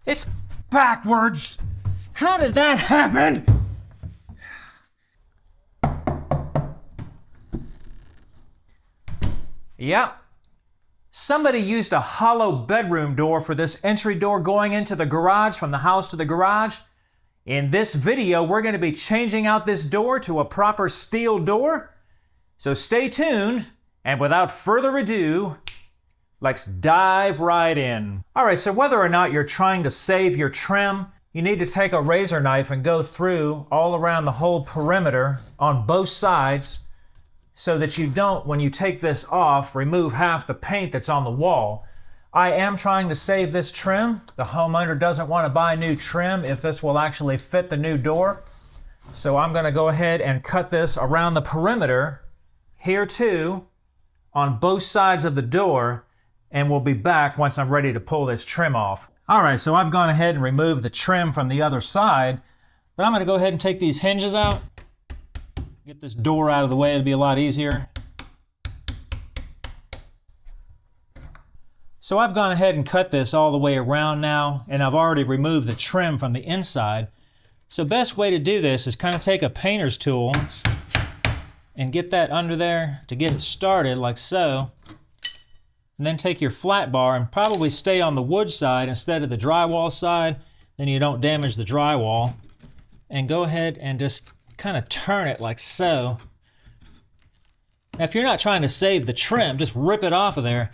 It's backwards. How did that happen? Yep. Somebody used a hollow bedroom door for this entry door going into the garage from the house to the garage. In this video, we're going to be changing out this door to a proper steel door. So stay tuned, and without further ado, let's dive right in. All right, so whether or not you're trying to save your trim, you need to take a razor knife and go through all around the whole perimeter on both sides so that you don't, when you take this off, remove half the paint that's on the wall. I am trying to save this trim. The homeowner doesn't want to buy new trim if this will actually fit the new door. So I'm going to go ahead and cut this around the perimeter here too on both sides of the door, and we'll be back once I'm ready to pull this trim off. All right, so I've gone ahead and removed the trim from the other side, but I'm going to go ahead and take these hinges out. Get this door out of the way, it'll be a lot easier. So I've gone ahead and cut this all the way around now, and I've already removed the trim from the inside. So best way to do this is kind of take a painter's tool and get that under there to get it started like so. And then take your flat bar and probably stay on the wood side instead of the drywall side, then you don't damage the drywall. And go ahead and just kind of turn it like so. Now if you're not trying to save the trim, just rip it off of there.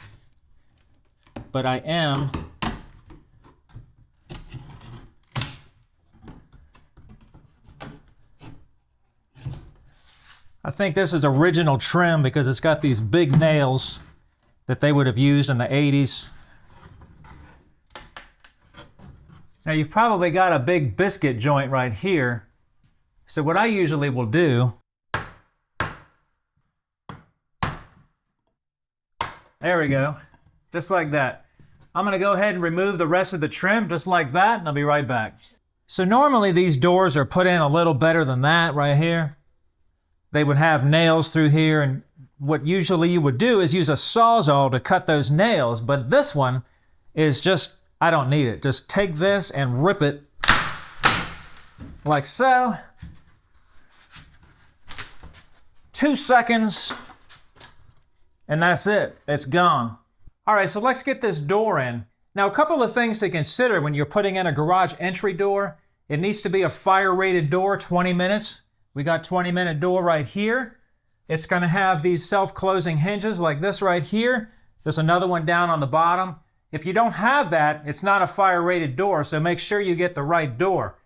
But I am. I think this is original trim because it's got these big nails that they would have used in the 80s. Now you've probably got a big biscuit joint right here. So what I usually will do, there we go, just like that. I'm going to go ahead and remove the rest of the trim just like that, and I'll be right back. So normally these doors are put in a little better than that right here. They would have nails through here, and what usually you would do is use a Sawzall to cut those nails, but this one is just, I don't need it. Just take this and rip it like so. 2 seconds, and that's it. It's gone. All right, so let's get this door in. Now, a couple of things to consider when you're putting in a garage entry door. It needs to be a fire-rated door, 20 minutes. We got 20-minute door right here. It's going to have these self-closing hinges like this right here. There's another one down on the bottom. If you don't have that, it's not a fire-rated door, so make sure you get the right door.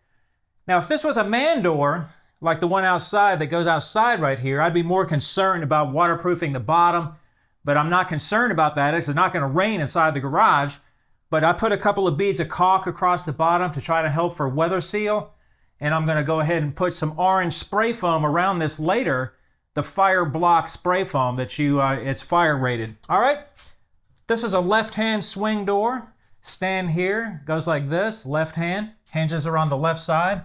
Now, if this was a man door, like the one outside that goes outside right here, I'd be more concerned about waterproofing the bottom, but I'm not concerned about that. It's not going to rain inside the garage, but I put a couple of beads of caulk across the bottom to try to help for weather seal, and I'm going to go ahead and put some orange spray foam around this later, the fire block spray foam that it's fire rated. All right, this is a left-hand swing door. Stand here, goes like this, left hand, hinges are on the left side.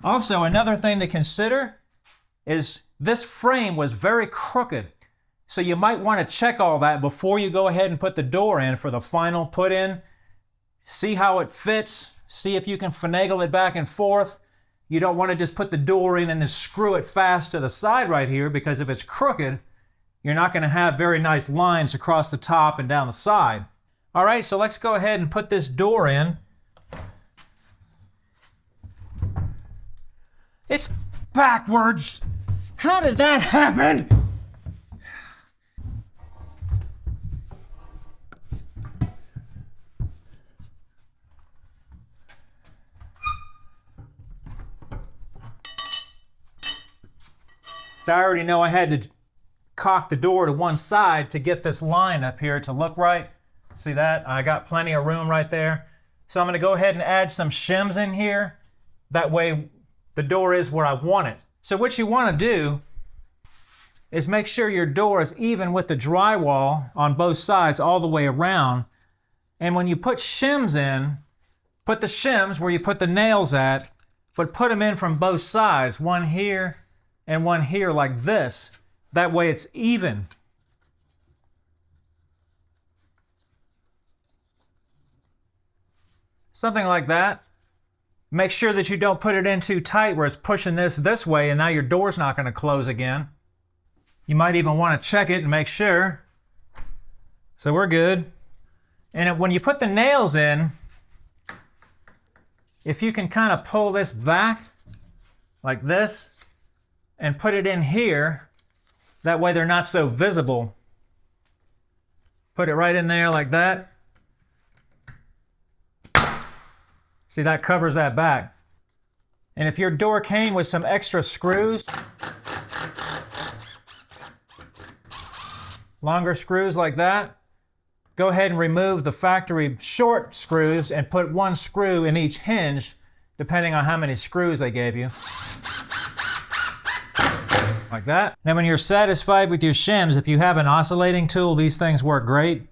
Also, another thing to consider is this frame was very crooked. So you might want to check all that before you go ahead and put the door in for the final put in. See how it fits. See if you can finagle it back and forth. You don't want to just put the door in and then screw it fast to the side right here, because if it's crooked, you're not going to have very nice lines across the top and down the side. All right, so let's go ahead and put this door in. It's backwards. How did that happen? So I already know I had to cock the door to one side to get this line up here to look right. See that? I got plenty of room right there. So I'm going to go ahead and add some shims in here. That way the door is where I want it. So what you want to do is make sure your door is even with the drywall on both sides all the way around. And when you put shims in, put the shims where you put the nails at, but put them in from both sides, one here and one here like this. That way it's even. Something like that. Make sure that you don't put it in too tight where it's pushing this way and now your door's not going to close again. You might even want to check it and make sure. So we're good. And when you put the nails in, if you can kind of pull this back like this and put it in here, that way they're not so visible. Put it right in there like that. See, that covers that back. And if your door came with some extra screws, longer screws like that, go ahead and remove the factory short screws and put one screw in each hinge, depending on how many screws they gave you. Like that. Now when you're satisfied with your shims, if you have an oscillating tool, these things work great.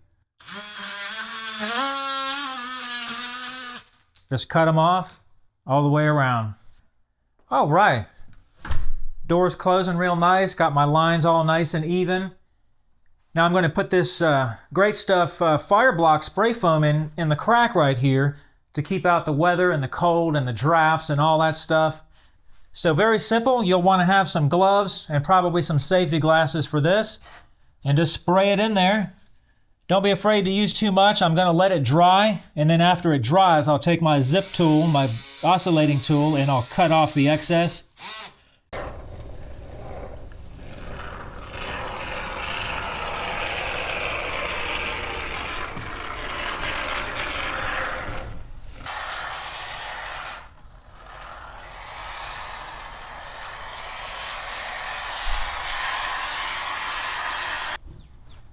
Just cut them off all the way around. All right. Door's closing real nice. Got my lines all nice and even. Now I'm going to put this Great Stuff fire block spray foam in the crack right here to keep out the weather and the cold and the drafts and all that stuff. So very simple. You'll want to have some gloves and probably some safety glasses for this. And just spray it in there. Don't be afraid to use too much. I'm going to let it dry, and then after it dries, I'll take my zip tool, my oscillating tool, and I'll cut off the excess.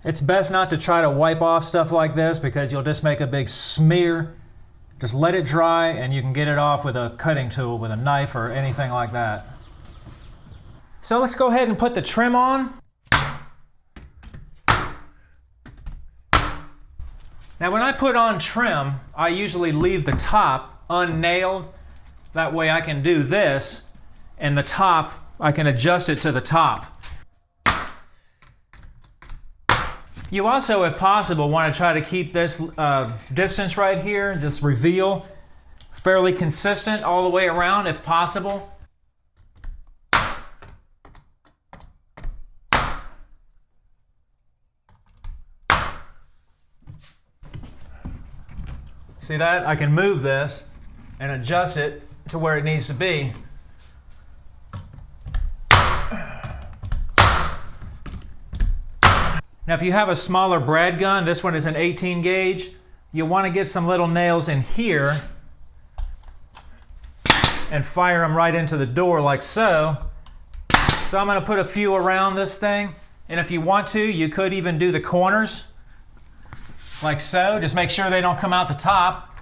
It's best not to try to wipe off stuff like this because you'll just make a big smear. Just let it dry and you can get it off with a cutting tool, with a knife or anything like that. So let's go ahead and put the trim on. Now when I put on trim, I usually leave the top unnailed. That way I can do this, and the top, I can adjust it to the top. You also, if possible, want to try to keep this distance right here, this reveal, fairly consistent all the way around if possible. See that? I can move this and adjust it to where it needs to be. Now if you have a smaller brad gun, this one is an 18 gauge, you'll want to get some little nails in here and fire them right into the door like so. So I'm going to put a few around this thing, and if you want to, you could even do the corners like so. Just make sure they don't come out the top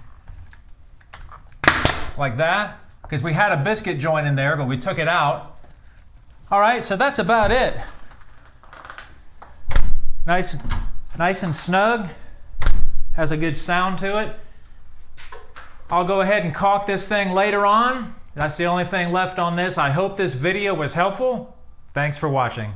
like that, because we had a biscuit joint in there but we took it out. Alright, so that's about it. Nice and snug, has a good sound to it. I'll go ahead and caulk this thing later on. That's the only thing left on this. I hope this video was helpful. Thanks for watching.